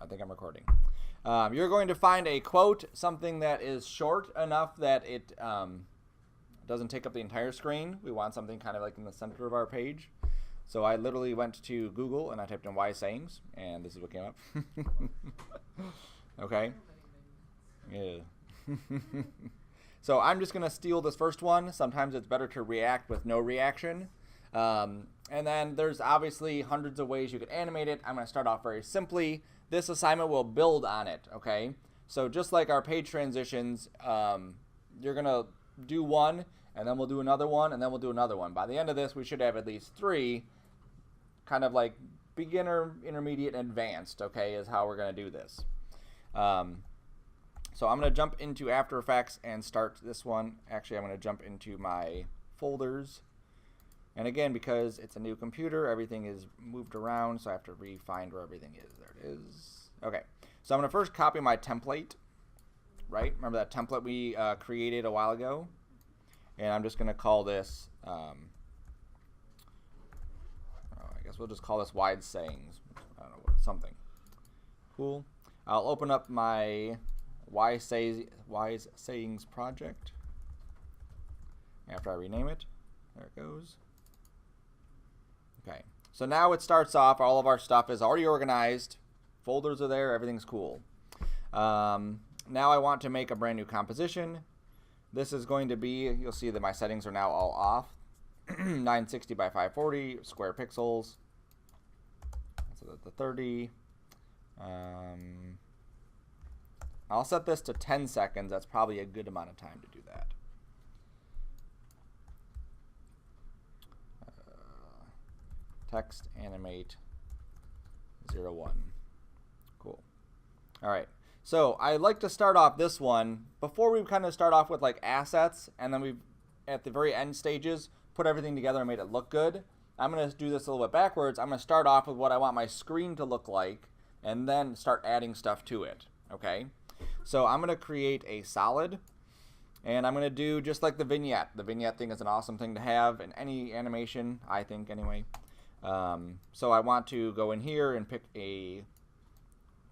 think I'm recording. You're going to find a quote, something that is short enough that it doesn't take up the entire screen. We want something kind of like in the center of our page. So I literally went to Google and I typed in wise sayings, and this is what came up. Okay. Yeah. So I'm just going to steal this first one. Sometimes it's better to react with no reaction. And then there's obviously hundreds of ways you could animate it. I'm going to start off very simply. This assignment will build on it, okay? So just like our page transitions, you're going to do one, and then we'll do another one, and then we'll do another one. By the end of this, we should have at least 3, kind of like beginner, intermediate, and advanced, okay, is how we're going to do this. So I'm going to jump into After Effects and start this one. Actually, I'm going to jump into my folders. And again, because it's a new computer, everything is moved around, so I have to re-find where everything is. There it is. Okay, so I'm going to first copy my template, right? Remember that template we created a while ago? And I'm just going to call this, I guess we'll just call this wise sayings. I don't know, something. Cool. I'll open up my wise sayings project after I rename it. There it goes. Okay, so now it starts off, all of our stuff is already organized, folders are there, everything's cool. Now I want to make a brand new composition. This is going to be, you'll see that my settings are now all off. 960 by 540 square pixels. So that's the 30. I'll set this to 10 seconds. That's probably a good amount of time to do that. Text animate 01. Cool. All right. So I like to start off this one before we kind of start off with like assets, and then we at the very end stages put everything together and made it look good. I'm going to do this a little bit backwards. I'm going to start off with what I want my screen to look like and then start adding stuff to it. Okay. So I'm going to create a solid, and I'm going to do just like the vignette. The vignette thing is an awesome thing to have in any animation, I think anyway. So I want to go in here and pick a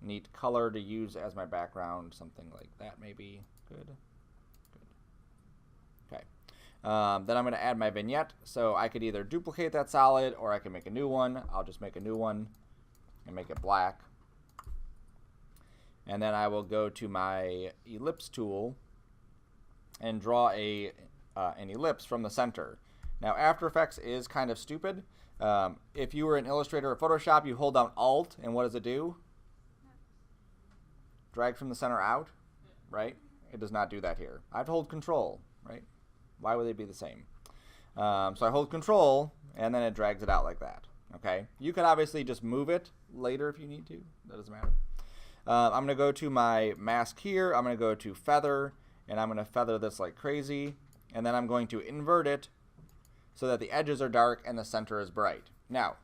neat color to use as my background, something like that maybe. Good. Okay. Then I'm going to add my vignette. So I could either duplicate that solid or I can make a new one. I'll just make a new one and make it black. And then I will go to my ellipse tool and draw an ellipse from the center. Now After Effects is kind of stupid. If you were in Illustrator or Photoshop, you hold down Alt, and what does it do? Drag from the center out, right? It does not do that here. I have to hold Control, right? Why would they be the same? So I hold Control, and then it drags it out like that, okay? You could obviously just move it later if you need to. That doesn't matter. I'm going to go to my mask here. I'm going to go to Feather, and I'm going to feather this like crazy, and then I'm going to invert it so that the edges are dark and the center is bright. Now,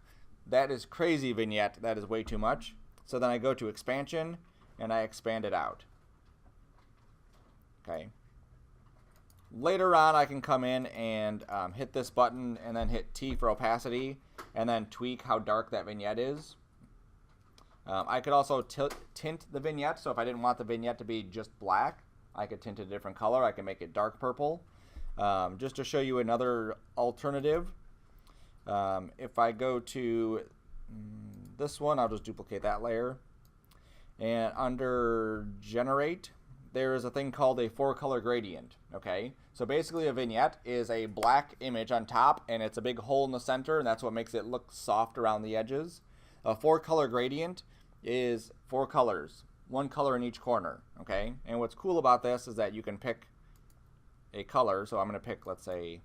that is crazy vignette. That is way too much. So then I go to expansion and I expand it out. Okay. Later on, I can come in and hit this button and then hit T for opacity and then tweak how dark that vignette is. I could also tint the vignette. So if I didn't want the vignette to be just black, I could tint it a different color. I can make it dark purple. Just to show you another alternative, if I go to this one, I'll just duplicate that layer. And under Generate, there is a thing called a 4-color gradient. Okay, so basically a vignette is a black image on top, and it's a big hole in the center, and that's what makes it look soft around the edges. A 4-color gradient is 4 colors, 1 color in each corner. Okay, and what's cool about this is that you can pick a color. So I'm going to pick, let's say,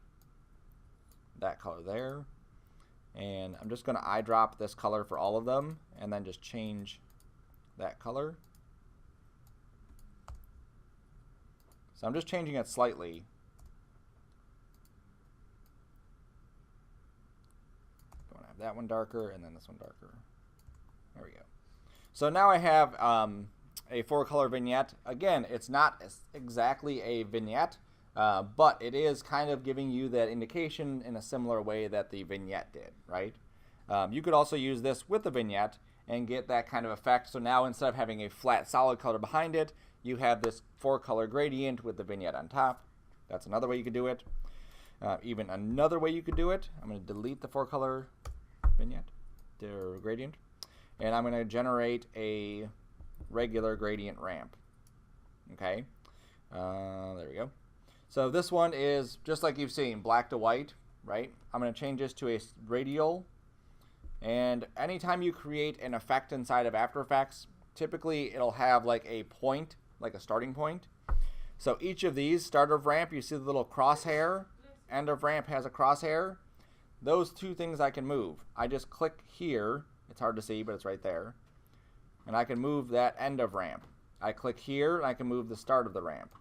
that color there, and I'm just going to eyedrop this color for all of them and then just change that color. So I'm just changing it slightly. Going to have that one darker and then this one darker. There we go. So now I have a 4-color vignette. Again, it's not exactly a vignette, but it is kind of giving you that indication in a similar way that the vignette did, right? You could also use this with the vignette and get that kind of effect. So now instead of having a flat solid color behind it, you have this 4-color gradient with the vignette on top. That's another way you could do it. Even another way you could do it, I'm going to delete the 4-color vignette, the gradient, and I'm going to generate a regular gradient ramp. Okay, there we go. So this one is just like you've seen, black to white, right? I'm going to change this to a radial. And anytime you create an effect inside of After Effects, typically it'll have like a point, like a starting point. So each of these, start of ramp, you see the little crosshair, end of ramp has a crosshair. Those two things I can move. I just click here, it's hard to see, but it's right there. And I can move that end of ramp. I click here, and I can move the start of the ramp.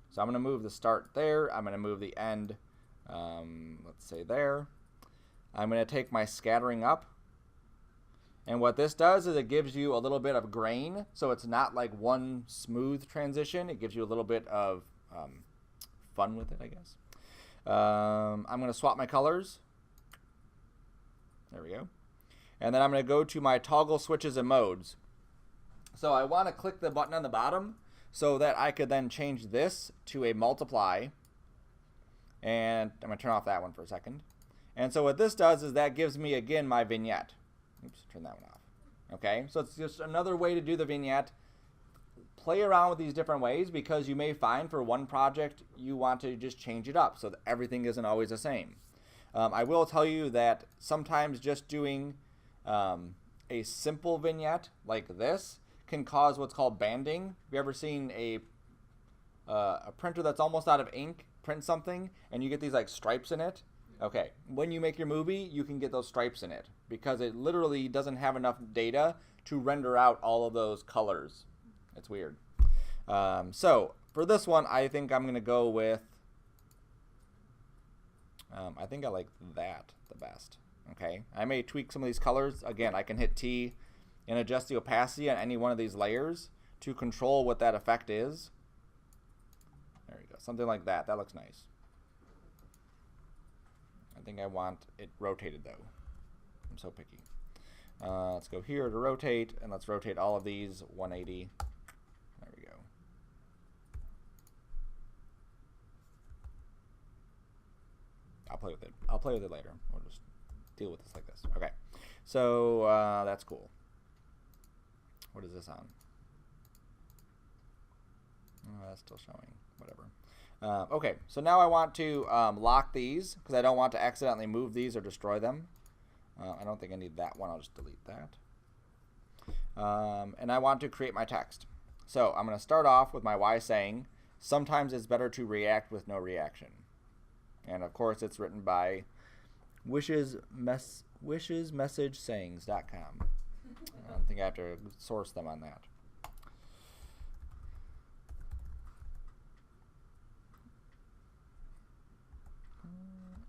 So I'm going to move the start there. I'm going to move the end, let's say there. I'm going to take my scattering up. And what this does is it gives you a little bit of grain. So it's not like one smooth transition. It gives you a little bit of fun with it, I guess. I'm going to swap my colors. There we go. And then I'm going to go to my toggle switches and modes. So I want to click the button on the bottom so that I could then change this to a multiply. And I'm going to turn off that one for a second. And so what this does is that gives me, again, my vignette. Oops, turn that one off. Okay, so it's just another way to do the vignette. Play around with these different ways because you may find for one project you want to just change it up so that everything isn't always the same. I will tell you that sometimes just doing a simple vignette like this can cause what's called banding. Have you ever seen a printer that's almost out of ink print something and you get these like stripes in it? Okay, when you make your movie, you can get those stripes in it because it literally doesn't have enough data to render out all of those colors. It's weird. So for this one, I think I'm going to go with, I think I like that the best. Okay, I may tweak some of these colors. Again, I can hit T and adjust the opacity on any one of these layers to control what that effect is. There you go, something like that. That looks nice. I think I want it rotated though. I'm so picky. Let's go here to rotate, and let's rotate all of these 180. There we go. I'll play with it. I'll play with it later. We'll just deal with this like this. Okay. So that's cool. What is this on? Oh, that's still showing. Whatever. Okay, so now I want to lock these because I don't want to accidentally move these or destroy them. I don't think I need that one. I'll just delete that. And I want to create my text. So I'm going to start off with my why saying, sometimes it's better to react with no reaction. And of course, it's written by wishesmessagesayings.com. I don't think I have to source them on that.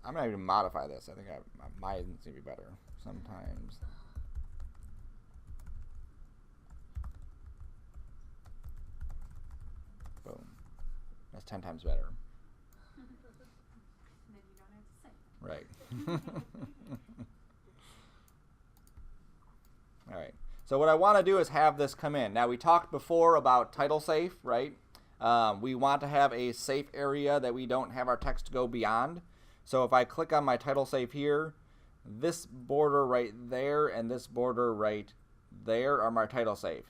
I'm going to even modify this. I think mine needs to be better sometimes. Boom. That's 10 times better. Then you don't have to say it. Right. All right. So what I want to do is have this come in. Now we talked before about title safe, right? We want to have a safe area that we don't have our text go beyond. So if I click on my title safe here, this border right there and this border right there are my title safe.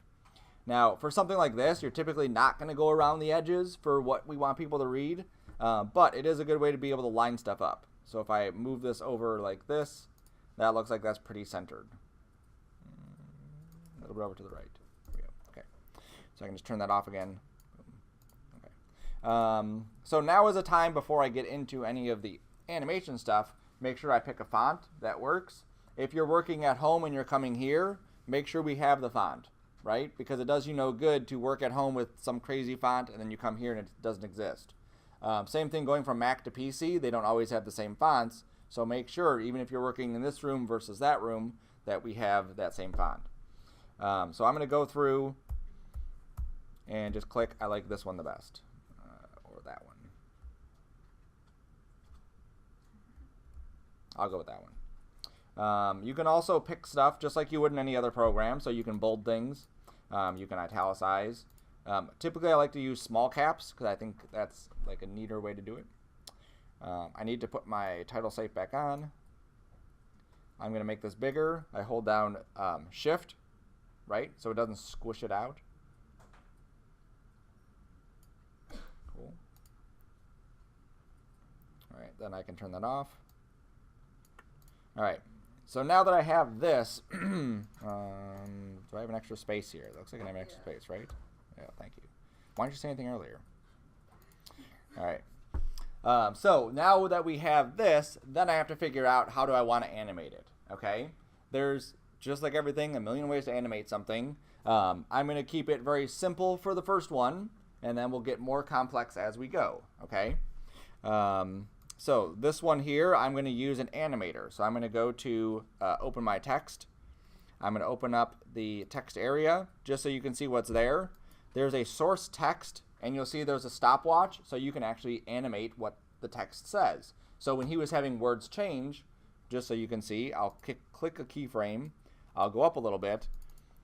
Now, for something like this, you're typically not going to go around the edges for what we want people to read, but it is a good way to be able to line stuff up. So if I move this over like this, that looks like that's pretty centered. A little bit over to the right. There we go. Okay. So I can just turn that off again. Okay. So now is a time before I get into any of the animation stuff, make sure I pick a font that works. If you're working at home and you're coming here, make sure we have the font, right? Because it does you no good to work at home with some crazy font and then you come here and it doesn't exist. Same thing going from Mac to PC, they don't always have the same fonts, so make sure, even if you're working in this room versus that room, that we have that same font. So I'm going to go through and just click, I like this one the best, or that one. I'll go with that one. You can also pick stuff just like you would in any other program. So you can bold things. You can italicize. Typically, I like to use small caps because I think that's like a neater way to do it. I need to put my title safe back on. I'm going to make this bigger. I hold down Shift, right, so it doesn't squish it out. Cool. All right, then I can turn that off. All right, so now that I have this, do I have an extra space here? It looks like I have an extra space, right? Yeah, thank you. Why didn't you say anything earlier? All right. So now that we have this, then I have to figure out how do I want to animate it, okay? There's, just like everything, a million ways to animate something. I'm going to keep it very simple for the first one, and then we'll get more complex as we go, okay? So this one here, I'm going to use an animator. So I'm going to go to open my text. I'm going to open up the text area just so you can see what's there. There's a source text, and you'll see there's a stopwatch, so you can actually animate what the text says. So when he was having words change, just so you can see, I'll click a keyframe, I'll go up a little bit,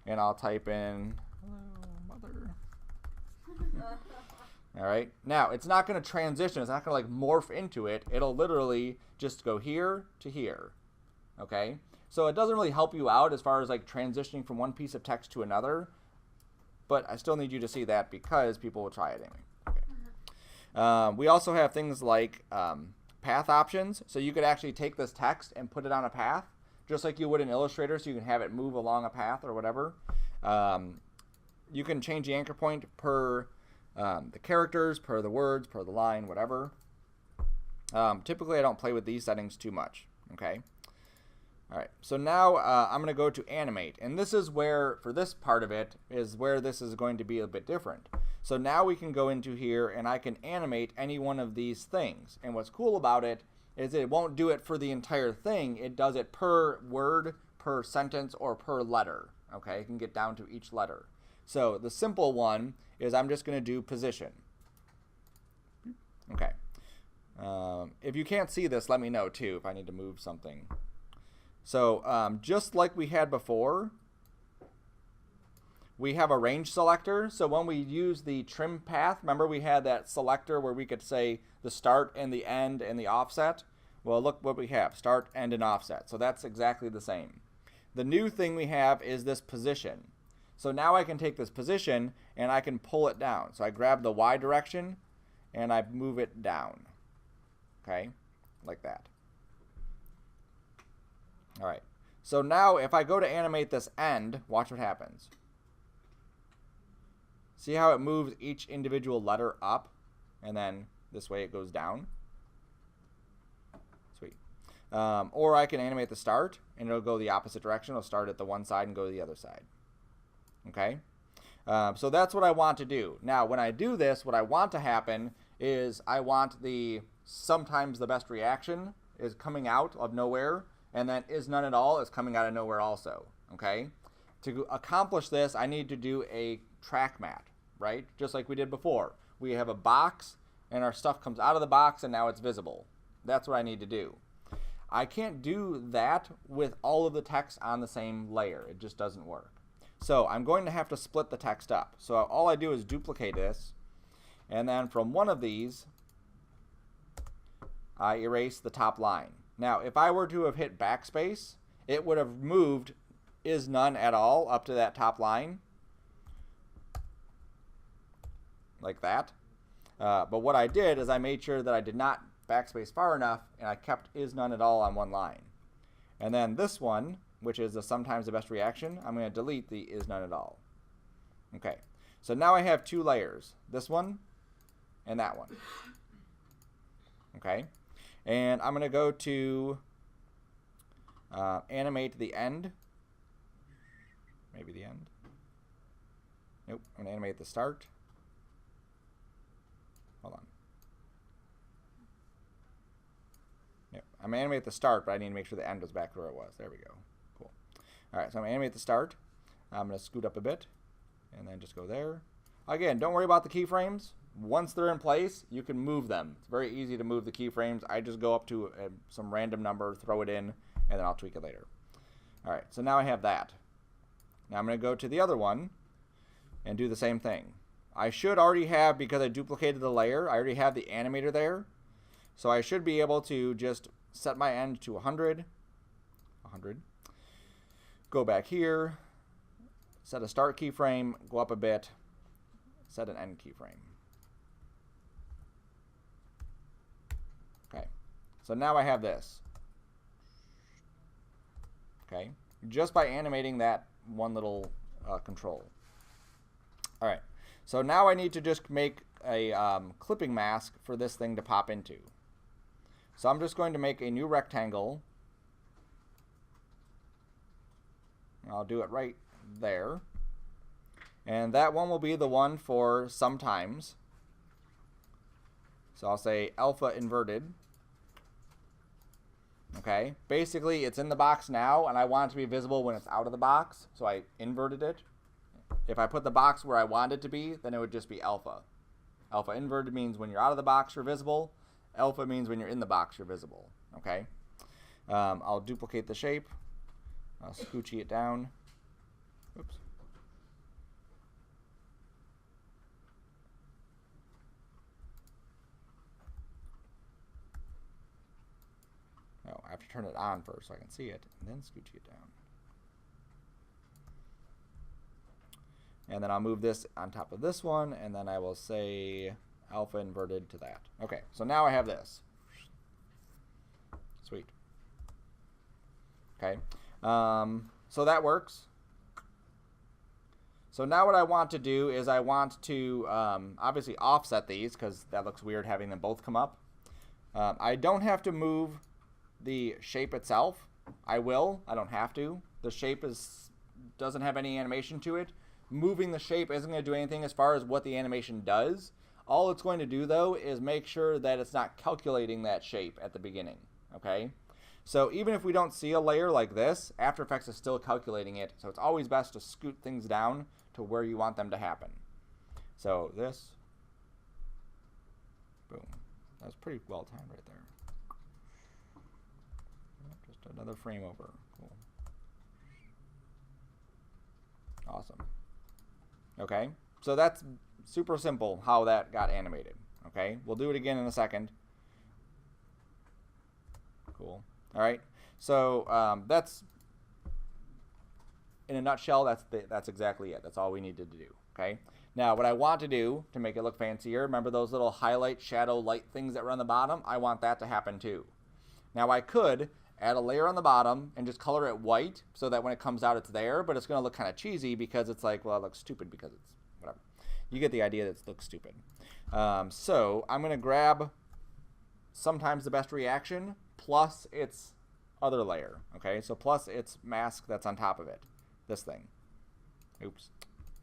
and I'll type in, hello, mother. All right, now it's not going to transition, it's not going to like morph into it, it'll literally just go here to here, okay? So it doesn't really help you out as far as like transitioning from one piece of text to another, but I still need you to see that because people will try it anyway. Okay. We also have things like path options. So you could actually take this text and put it on a path, just like you would in Illustrator, so you can have it move along a path or whatever. You can change the anchor point per the characters, per the words, per the line, whatever. Typically, I don't play with these settings too much. Okay. All right, so now I'm going to go to animate, and this is where, for this part of it, is where this is going to be a bit different. So now we can go into here, and I can animate any one of these things. And what's cool about it is it won't do it for the entire thing. It does it per word, per sentence, or per letter. Okay, it can get down to each letter. So the simple one is I'm just going to do position. Okay. If you can't see this, let me know too if I need to move something. So just like we had before, we have a range selector. So when we use the trim path, remember we had that selector where we could say the start and the end and the offset? Well, look what we have, start, end, and offset. So that's exactly the same. The new thing we have is this position. So now I can take this position and I can pull it down. So I grab the Y direction and I move it down. Okay, like that. All right, so now if I go to animate this end, watch what happens. See how it moves each individual letter up, and then this way it goes down? Sweet. Or I can animate the start, and it'll go the opposite direction. It'll start at the one side and go to the other side. Okay? So that's what I want to do. Now, when I do this, what I want to happen is I want the sometimes the best reaction is coming out of nowhere, and then is none at all is coming out of nowhere also, okay? To accomplish this, I need to do a track mat, right? Just like we did before. We have a box, and our stuff comes out of the box, and now it's visible. That's what I need to do. I can't do that with all of the text on the same layer. It just doesn't work. So I'm going to have to split the text up. So all I do is duplicate this, and then from one of these, I erase the top line. Now, if I were to have hit backspace, it would have moved is none at all up to that top line, like that. But what I did is I made sure that I did not backspace far enough, and I kept is none at all on one line. And then this one, which is the sometimes the best reaction, I'm going to delete the is none at all. Okay, so now I have two layers, this one and that one. Okay. And I'm going to go to animate the end. Maybe the end. Nope. I'm going to animate the start. Hold on. Yep. I'm going to animate the start, but I need to make sure the end was back where it was. There we go. Cool. All right, so I'm going to animate the start. I'm going to scoot up a bit and then just go there. Again, don't worry about the keyframes. Once they're in place, you can move them. It's very easy to move the keyframes. I just go up to some random number, throw it in, and then I'll tweak it later. All right, so now I have that. Now I'm going to go to the other one and do the same thing. I should already have, because I duplicated the layer, I already have the animator there. So I should be able to just set my end to 100. Go back here, set a start keyframe, go up a bit, set an end keyframe. Okay, so now I have this. Okay, just by animating that one little control. All right, so now I need to just make a clipping mask for this thing to pop into. So I'm just going to make a new rectangle. I'll do it right there. And that one will be the one for sometimes. So I'll say alpha inverted. Okay, basically it's in the box now, and I want it to be visible when it's out of the box, so I inverted it. If I put the box where I want it to be, then it would just be alpha. Alpha inverted means when you're out of the box, you're visible. Alpha means when you're in the box, you're visible. Okay, I'll duplicate the shape. I'll scoochy it down. Oops. No, I have to turn it on first so I can see it, and then scoochy it down. And then I'll move this on top of this one, and then I will say alpha inverted to that. Okay, so now I have this. Sweet. Okay, so that works. So now what I want to do is I want to obviously offset these, because that looks weird having them both come up. I don't have to move the shape itself. I will. I don't have to. The shape doesn't have any animation to it. Moving the shape isn't going to do anything as far as what the animation does. All it's going to do, though, is make sure that it's not calculating that shape at the beginning. Okay? So even if we don't see a layer like this, After Effects is still calculating it. So it's always best to scoot things down to where you want them to happen. So this. Boom. That was pretty well timed right there. Just another frame over. Cool. Awesome. Okay, so that's super simple how that got animated. Okay, we'll do it again in a second. Cool. All right, so that's, in a nutshell, that's exactly it. That's all we needed to do. Okay, now what I want to do to make it look fancier, remember those little highlight, shadow, light things that were on the bottom? I want that to happen too. Now I could add a layer on the bottom and just color it white so that when it comes out it's there, but it's going to look kind of cheesy because it's like, well, it looks stupid because it's whatever. You get the idea that it looks stupid. So I'm going to grab sometimes the best reaction plus its other layer. Okay, so plus its mask that's on top of it. This thing. Oops.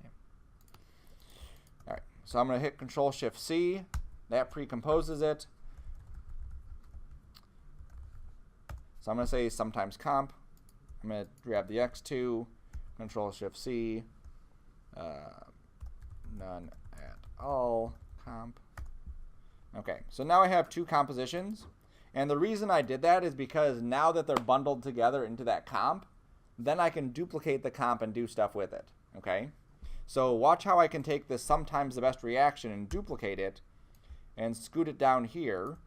Damn. All right, so I'm going to hit Control-Shift-C. That pre-composes it. So I'm going to say sometimes comp. I'm going to grab the X2, Control-Shift-C, none at all, comp. Okay, so now I have two compositions. And the reason I did that is because now that they're bundled together into that comp, then I can duplicate the comp and do stuff with it. Okay? So watch how I can take this sometimes the best reaction and duplicate it and scoot it down here.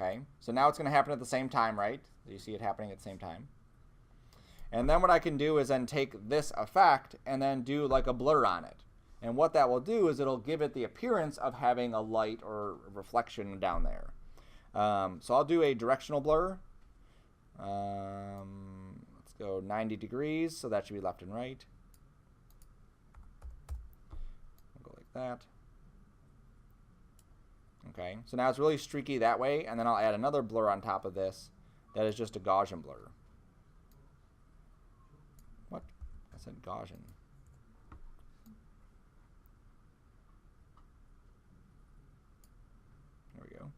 Okay, so now it's going to happen at the same time, right? You see it happening at the same time. And then what I can do is then take this effect and then do like a blur on it. And what that will do is it'll give it the appearance of having a light or reflection down there. So I'll do a directional blur. Let's go 90 degrees, so that should be left and right. We'll go like that. Okay, so now it's really streaky that way, and then I'll add another blur on top of this that is just a Gaussian blur. What? I said Gaussian. There we go.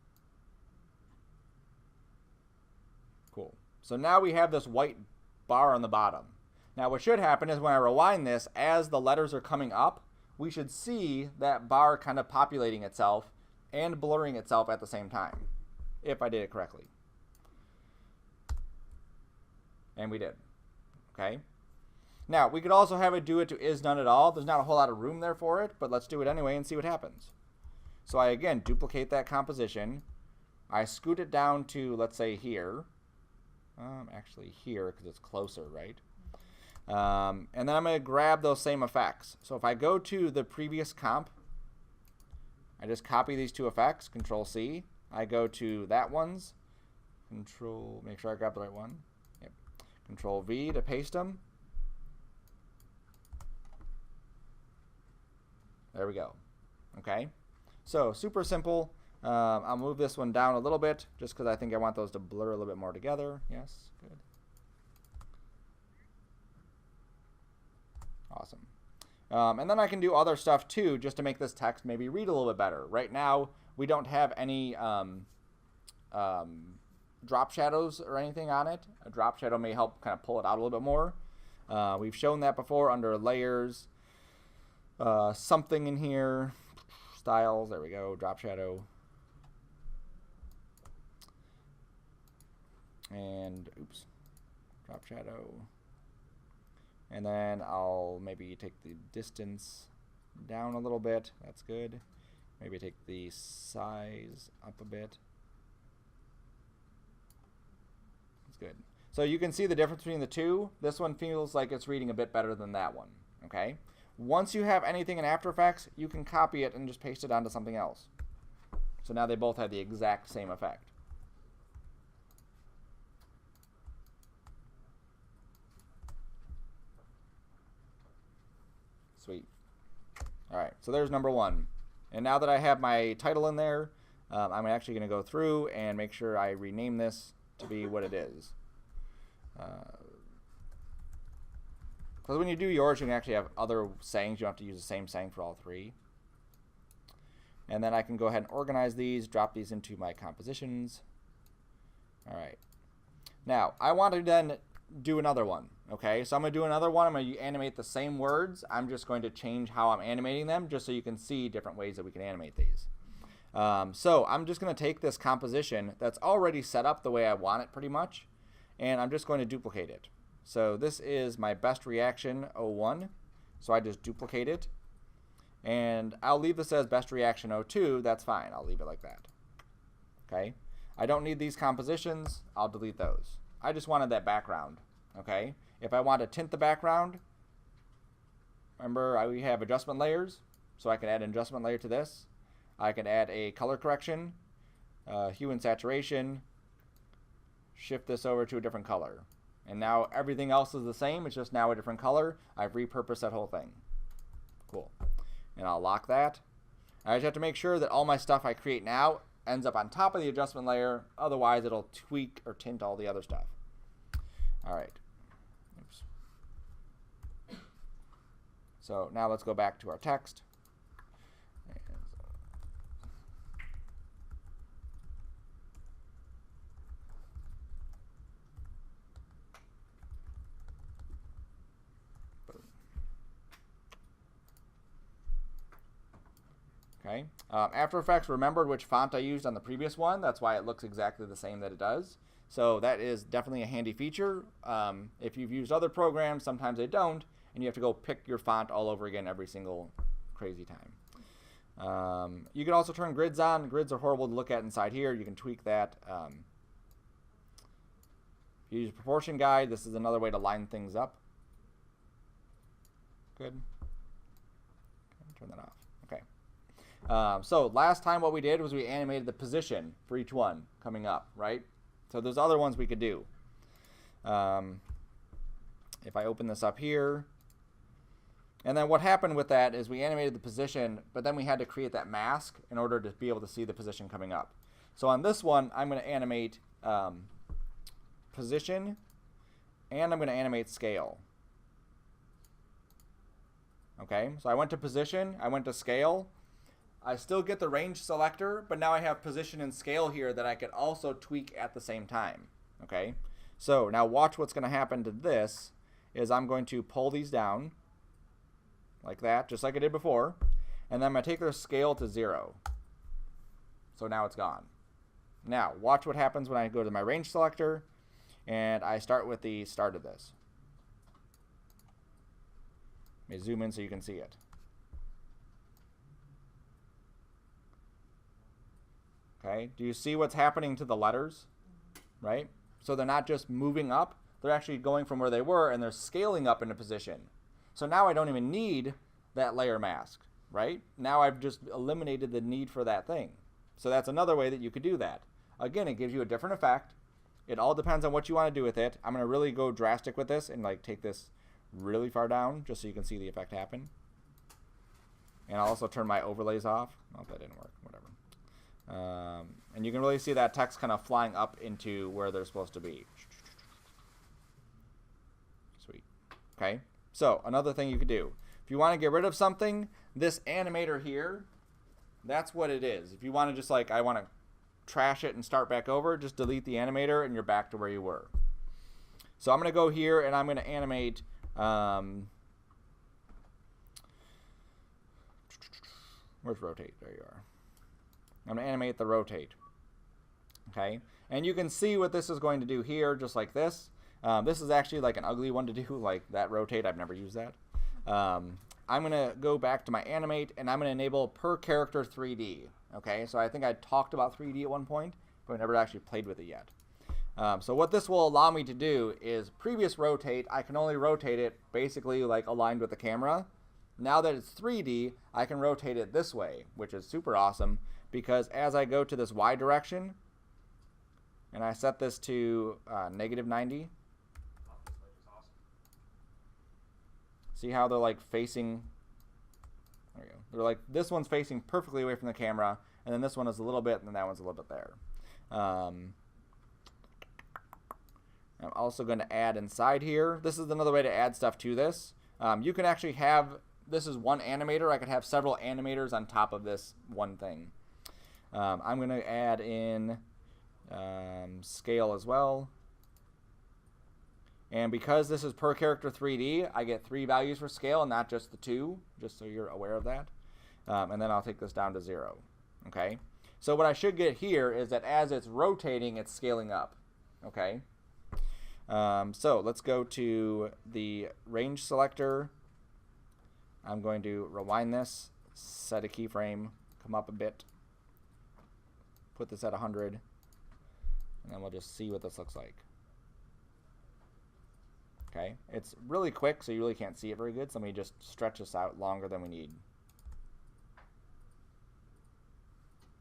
Cool. So now we have this white bar on the bottom. Now what should happen is when I rewind this, as the letters are coming up, we should see that bar kind of populating itself and blurring itself at the same time, if I did it correctly. And we did. Okay. Now, we could also have it do it to is none at all. There's not a whole lot of room there for it, but let's do it anyway and see what happens. So I, again, duplicate that composition. I scoot it down to, let's say, here. Actually, here, because it's closer, right? And then I'm going to grab those same effects. So if I go to the previous comp, I just copy these two effects, Control-C. I go to that one's, make sure I grab the right one. Yep. Control-V to paste them. There we go. Okay. So super simple. I'll move this one down a little bit just because I think I want those to blur a little bit more together. Yes, good. Awesome. And then I can do other stuff too just to make this text maybe read a little bit better. Right now we don't have any drop shadows or anything on it. A drop shadow may help kind of pull it out a little bit more. We've shown that before under layers. Something in here, styles, there we go, drop shadow. And, oops, drop shadow. And then I'll maybe take the distance down a little bit, that's good. Maybe take the size up a bit. That's good. So you can see the difference between the two. This one feels like it's reading a bit better than that one, okay? Once you have anything in After Effects, you can copy it and just paste it onto something else. So now they both have the exact same effect. Sweet. All right, so there's number one. And now that I have my title in there, I'm actually going to go through and make sure I rename this to be what it is. Because when you do yours, you can actually have other sayings. You don't have to use the same saying for all three. And then I can go ahead and organize these, drop these into my compositions. All right. Now, I want to then do another one. Okay, so I'm going to do another one. I'm going to animate the same words. I'm just going to change how I'm animating them just so you can see different ways that we can animate these. So I'm just going to take this composition that's already set up the way I want it pretty much, and I'm just going to duplicate it. So this is my best reaction 01. So I just duplicate it. And I'll leave this as best reaction 02. That's fine. I'll leave it like that. Okay. I don't need these compositions. I'll delete those. I just wanted that background. Okay. If I want to tint the background, remember we have adjustment layers. So I can add an adjustment layer to this. I can add a color correction, hue and saturation, shift this over to a different color. And now everything else is the same, it's just now a different color. I've repurposed that whole thing. Cool. And I'll lock that. I just have to make sure that all my stuff I create now ends up on top of the adjustment layer, otherwise it'll tweak or tint all the other stuff. All right. Oops. So now let's go back to our text. Okay. After Effects remembered which font I used on the previous one. That's why it looks exactly the same that it does. So that is definitely a handy feature. If you've used other programs, sometimes they don't, and you have to go pick your font all over again every single crazy time. You can also turn grids on. Grids are horrible to look at inside here. You can tweak that. If you use a proportion guide, this is another way to line things up. Good. Turn that off. Okay. So last time what we did was we animated the position for each one coming up, right? So there's other ones we could do. If I open this up here, and then what happened with that is we animated the position, but then we had to create that mask in order to be able to see the position coming up. So on this one, I'm going to animate position, and I'm going to animate scale. Okay, so I went to position, I went to scale. I still get the range selector, but now I have position and scale here that I could also tweak at the same time. Okay, so now watch what's going to happen to this is I'm going to pull these down like that, just like I did before, and then I'm going to take their scale to 0. So now it's gone. Now watch what happens when I go to my range selector, and I start with the start of this. Let me zoom in so you can see it. Okay, do you see what's happening to the letters? Right? So they're not just moving up, they're actually going from where they were and they're scaling up into position. So now I don't even need that layer mask, right? Now I've just eliminated the need for that thing. So that's another way that you could do that. Again, it gives you a different effect. It all depends on what you want to do with it. I'm going to really go drastic with this and like take this really far down just so you can see the effect happen. And I'll also turn my overlays off. Oh, that didn't work. Whatever. And you can really see that text kind of flying up into where they're supposed to be. Sweet. Okay. So another thing you could do. If you want to get rid of something, this animator here, that's what it is. If you want to just like, I want to trash it and start back over, just delete the animator and you're back to where you were. So I'm going to go here and I'm going to animate where's rotate? There you are. I'm going to animate the rotate. Okay, and you can see what this is going to do here, just like this. This is actually like an ugly one to do, like that rotate. I've never used that. I'm going to go back to my animate, and I'm going to enable per character 3D. Okay, so I think I talked about 3D at one point, but I never actually played with it yet. So what this will allow me to do is previous rotate, I can only rotate it basically like aligned with the camera. Now that it's 3D, I can rotate it this way, which is super awesome, because as I go to this Y direction, and I set this to -90, see how they're like facing, there you go. They're like, this one's facing perfectly away from the camera, and then this one is a little bit, and then that one's a little bit there. I'm also going to add inside here. This is another way to add stuff to this. You can actually have, this is one animator. I could have several animators on top of this one thing. I'm going to add in scale as well. And because this is per character 3D, I get 3 values for scale and not just the 2, just so you're aware of that. And then I'll take this down to 0. Okay? So what I should get here is that as it's rotating, it's scaling up. Okay? So let's go to the range selector. I'm going to rewind this, set a keyframe, come up a bit, put this at 100, and then we'll just see what this looks like. Okay, it's really quick, so you really can't see it very good, so let me just stretch this out longer than we need.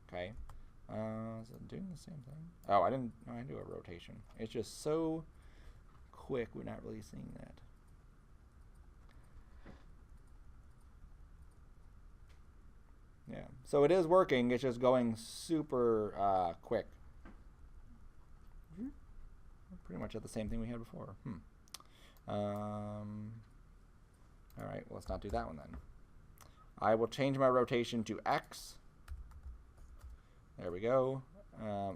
Okay, is it doing the same thing? Oh, I didn't do a rotation. It's just so quick, we're not really seeing that. Yeah, so it is working, it's just going super quick. Pretty much at the same thing we had before. All right, well, let's not do that one then. I will change my rotation to X. There we go.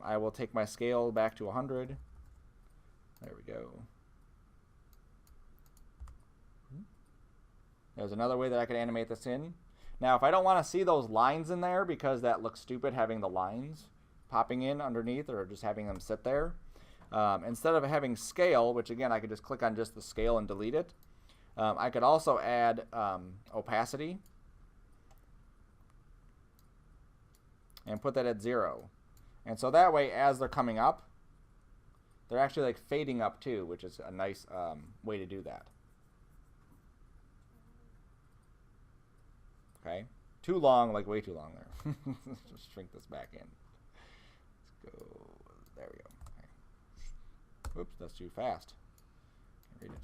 I will take my scale back to 100. There we go. There's another way that I could animate this in. Now, if I don't want to see those lines in there because that looks stupid having the lines popping in underneath or just having them sit there, instead of having scale, which again, I could just click on just the scale and delete it, I could also add opacity and put that at 0. And so that way, as they're coming up, they're actually like fading up too, which is a nice way to do that. Okay, too long, like way too long there. Let's just shrink this back in. Let's go, there we go. Okay. Oops, that's too fast. Can't read it.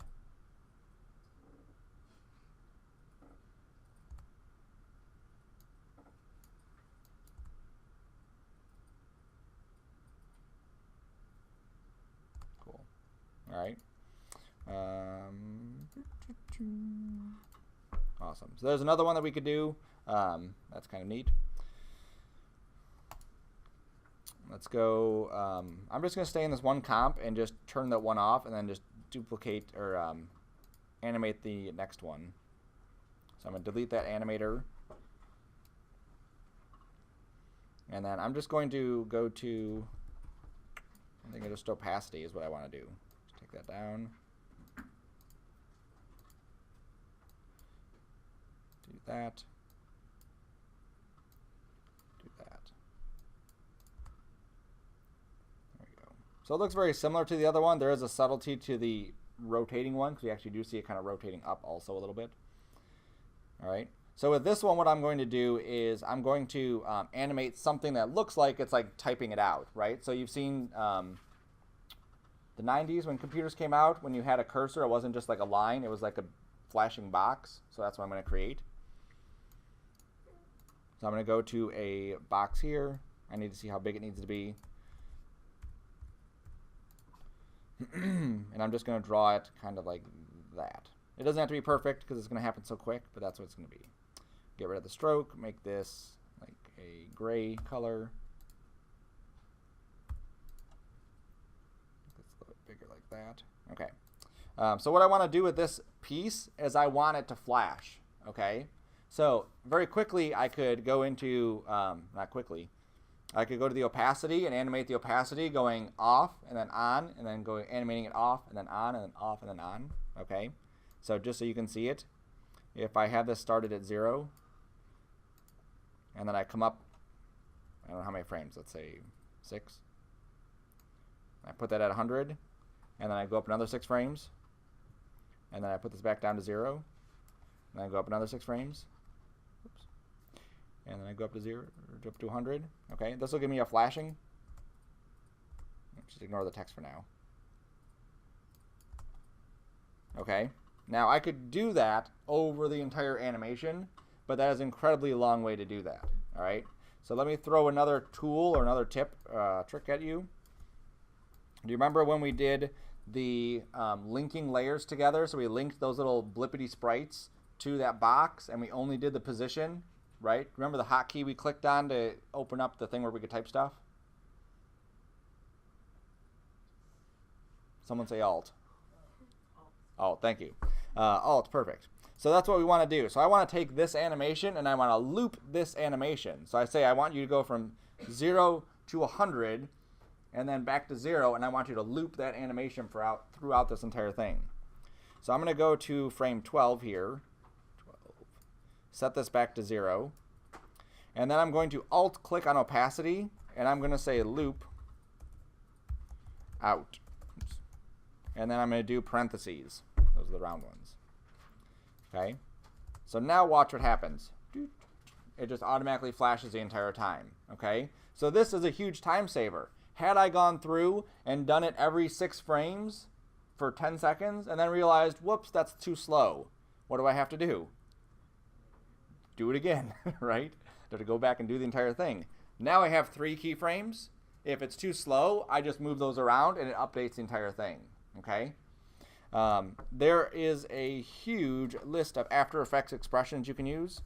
Cool. All right. Awesome. So there's another one that we could do. That's kind of neat. Let's go. I'm just going to stay in this one comp and just turn that one off and then just duplicate or animate the next one. So I'm going to delete that animator. And then I'm just going to go to, I think just opacity is what I want to do. that down. Do that. Do that. There we go. So it looks very similar to the other one. There is a subtlety to the rotating one, because you actually do see it kind of rotating up also a little bit. All right. So with this one, what I'm going to do is I'm going to animate something that looks like it's like typing it out, right? So you've seen the 90s when computers came out, when you had a cursor, it wasn't just like a line, it was like a flashing box. So that's what I'm going to create. So I'm going to go to a box here. I need to see how big it needs to be. And I'm just going to draw it kind of like that. It doesn't have to be perfect because it's going to happen so quick, but that's what it's going to be. Get rid of the stroke, make this like a gray color. Make this a little bit bigger like that. Okay. So what I want to do with this piece is I want it to flash. Okay. So very quickly I could go into, not quickly, I could go to the opacity and animate the opacity going off and then on, and then go animating it off and then on and then off and then on. Okay. So just so you can see it, if I have this started at 0, and then I come up, I don't know how many frames, let's say 6. I put that at 100, and then I go up another 6 frames, and then I put this back down to 0, and then I go up another 6 frames. Oops. And then I go up to 0, or up to 100. Okay, this will give me a flashing. Just ignore the text for now. Okay. Now I could do that over the entire animation, but that is an incredibly long way to do that. All right. So let me throw another tool or another tip, trick at you. Do you remember when we did the linking layers together? So we linked those little blippity sprites to that box, and we only did the position, right? Remember the hotkey we clicked on to open up the thing where we could type stuff? Someone say Alt. Alt, thank you. Alt, perfect. So that's what we want to do. So I want to take this animation and I want to loop this animation. So I say I want you to go from 0 to 100 and then back to 0, and I want you to loop that animation throughout this entire thing. So I'm going to go to frame 12 here. 12. Set this back to 0. And then I'm going to Alt click on opacity, and I'm going to say loop out. Oops. And then I'm going to do parentheses. Those are the round ones. Okay. So now watch what happens. It just automatically flashes the entire time. Okay. So this is a huge time saver. Had I gone through and done it every 6 frames for 10 seconds and then realized, whoops, that's too slow, what do I have to do? Do it again, right? I have to go back and do the entire thing. Now I have 3 keyframes. If it's too slow, I just move those around and it updates the entire thing. Okay. There is a huge list of After Effects expressions you can use.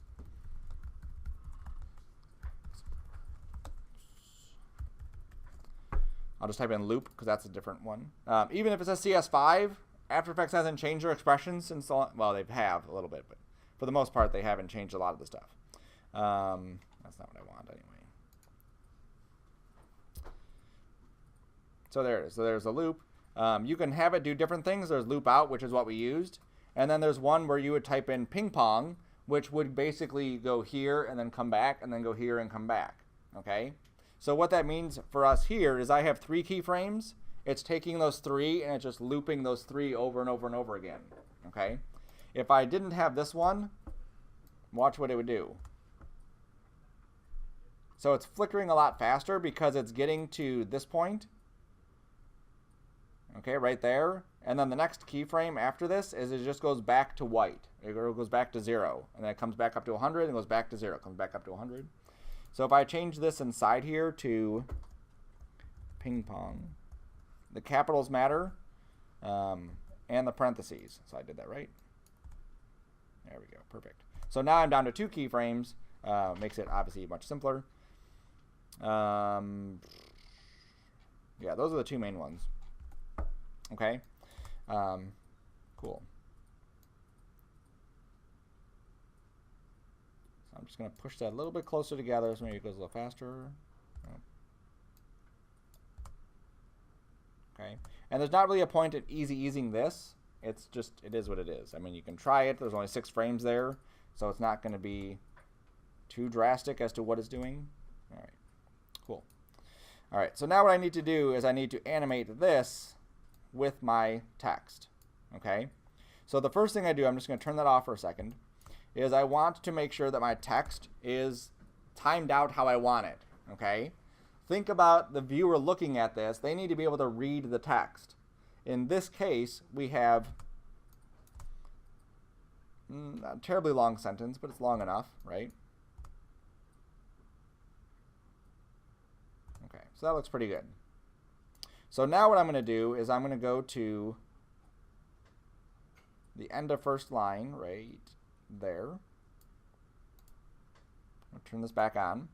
I'll just type in loop because that's a different one. Even if it says CS5, After Effects hasn't changed their expressions since, well, they have a little bit, but for the most part, they haven't changed a lot of the stuff. That's not what I want anyway. So there it is. So there's a loop. You can have it do different things. There's loop out, which is what we used. And then there's one where you would type in ping pong, which would basically go here and then come back and then go here and come back. Okay? So what that means for us here is I have 3 keyframes. It's taking those 3 and it's just looping those 3 over and over and over again. Okay? If I didn't have this one, watch what it would do. So it's flickering a lot faster because it's getting to this point. Okay, right there. And then the next keyframe after this is it just goes back to white. It goes back to 0. And then it comes back up to 100 and goes back to 0. Comes back up to 100. So if I change this inside here to ping pong, the capitals matter and the parentheses. So I did that right. There we go. Perfect. So now I'm down to 2 keyframes. Makes it obviously much simpler. Yeah, those are the 2 main ones. Okay. Cool. So I'm just going to push that a little bit closer together so maybe it goes a little faster. Okay. And there's not really a point in easing this. It's just, it is what it is. I mean, you can try it. There's only 6 frames there, so it's not going to be too drastic as to what it's doing. All right, cool. All right, so now what I need to do is I need to animate this with my text, okay? So the first thing I do, I'm just going to turn that off for a second, is I want to make sure that my text is timed out how I want it, okay? Think about the viewer looking at this. They need to be able to read the text. In this case, we have not a terribly long sentence, but it's long enough, right? Okay, so that looks pretty good. So now what I'm going to do is I'm going to go to the end of first line right there. I'll turn this back on.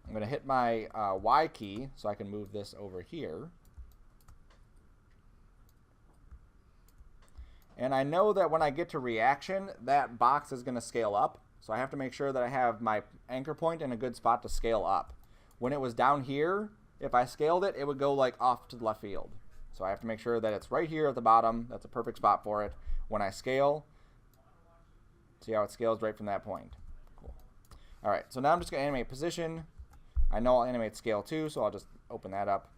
I'm going to hit my Y key so I can move this over here. And I know that when I get to reaction, that box is going to scale up. So I have to make sure that I have my anchor point in a good spot to scale up. When it was down here, if I scaled it, it would go like off to the left field. So I have to make sure that it's right here at the bottom. That's a perfect spot for it. When I scale, see how it scales right from that point. Cool. All right, so now I'm just going to animate position. I know I'll animate scale too, so I'll just open that up.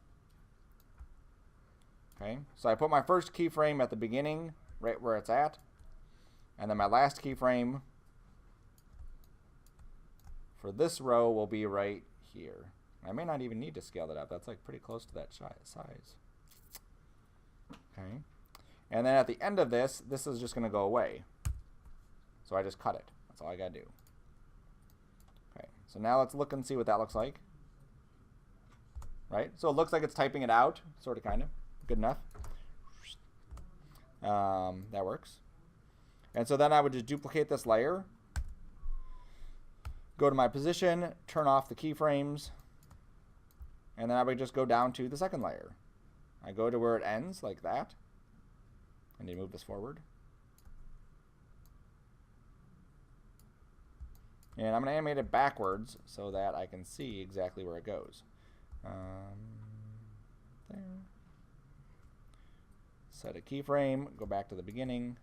Okay, so I put my first keyframe at the beginning, right where it's at. And then my last keyframe for this row will be right here. I may not even need to scale that up. That's like pretty close to that size. Okay. And then at the end of this, this is just going to go away. So I just cut it. That's all I got to do. Okay. So now let's look and see what that looks like. Right? So it looks like it's typing it out, sort of, kind of. Good enough. That works. And so then I would just duplicate this layer. Go to my position, turn off the keyframes, and then I would just go down to the second layer. I go to where it ends, like that. I need to move this forward. And I'm going to animate it backwards so that I can see exactly where it goes. There. Set a keyframe, go back to the beginning.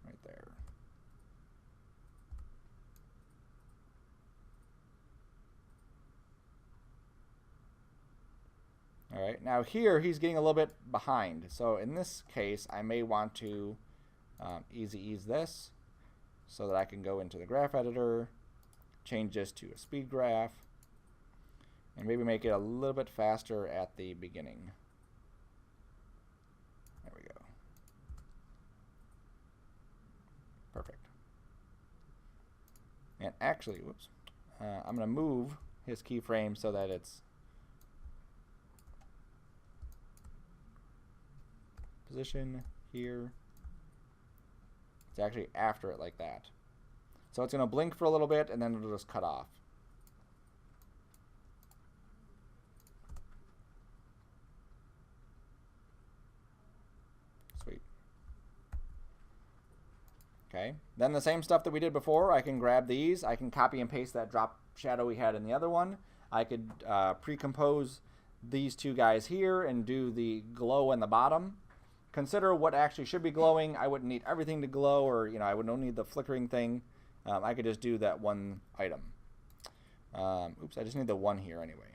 Right there. All right, now here he's getting a little bit behind. So in this case, I may want to ease this so that I can go into the graph editor, change this to a speed graph, and maybe make it a little bit faster at the beginning. There we go. Perfect. And actually, whoops, I'm going to move his keyframe so that it's position here. It's actually after it like that. So it's going to blink for a little bit and then it'll just cut off. Sweet. Okay, then the same stuff that we did before, I can grab these. I can copy and paste that drop shadow we had in the other one. I could pre-compose these two guys here and do the glow in the bottom. Consider what actually should be glowing. I wouldn't need everything to glow, or I would don't need the flickering thing. I could just do that one item. Oops, I just need the one here anyway.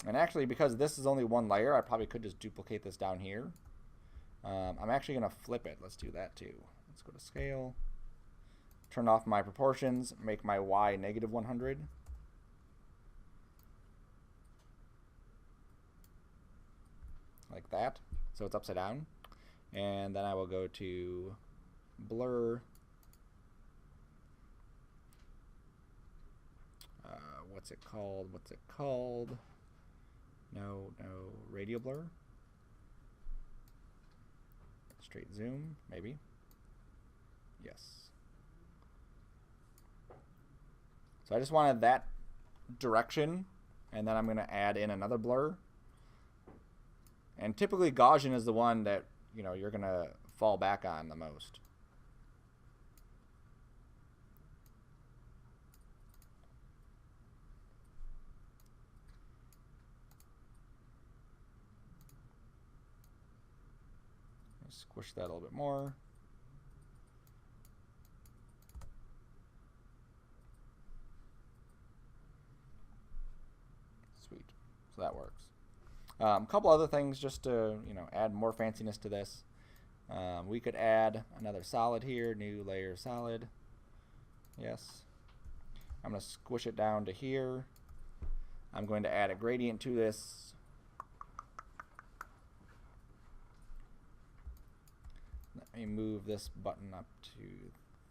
And actually, because this is only one layer, I probably could just duplicate this down here. I'm actually going to flip it. Let's do that too. Let's go to scale. Turn off my proportions. Make my Y -100. Like that. So it's upside down. And then I will go to blur. What's it called? What's it called? No, radial blur. Straight zoom, maybe. Yes. So I just wanted that direction, and then I'm going to add in another blur. And typically Gaussian is the one that you're going to fall back on the most. Squish that a little bit more. Sweet. So that works. A couple other things just to add more fanciness to this. We could add another solid here, new layer solid. Yes. I'm going to squish it down to here. I'm going to add a gradient to this. Let me move this button up to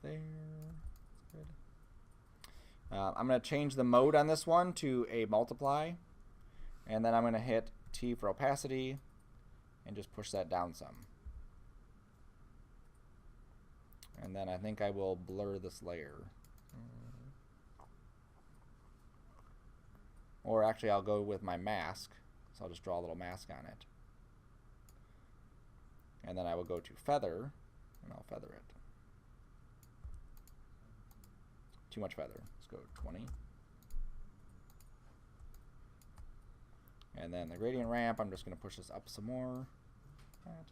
there. That's good. I'm going to change the mode on this one to a multiply. And then I'm going to hit T for opacity and just push that down some. And then I think I will blur this layer. Or actually I'll go with my mask. So I'll just draw a little mask on it. And then I will go to feather and I'll feather it. Too much feather. Let's go 20. And then the gradient ramp, I'm just going to push this up some more. That.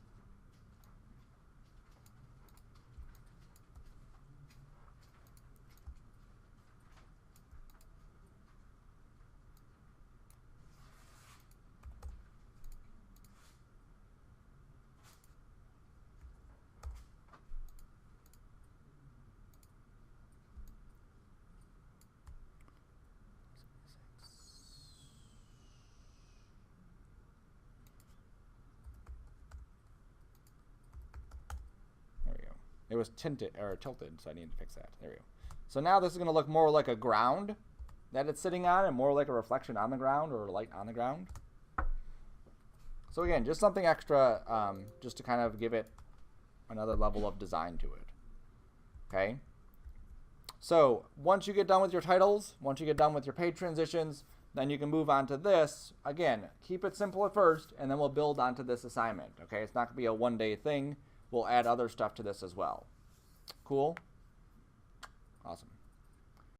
It was tinted or tilted, so I need to fix that. There we go. So now this is going to look more like a ground that it's sitting on and more like a reflection on the ground or light on the ground. So again, just something extra just to kind of give it another level of design to it. Okay? So once you get done with your titles, once you get done with your page transitions, then you can move on to this. Again, keep it simple at first, and then we'll build onto this assignment. Okay? It's not going to be a one-day thing. We'll add other stuff to this as well. Cool? Awesome.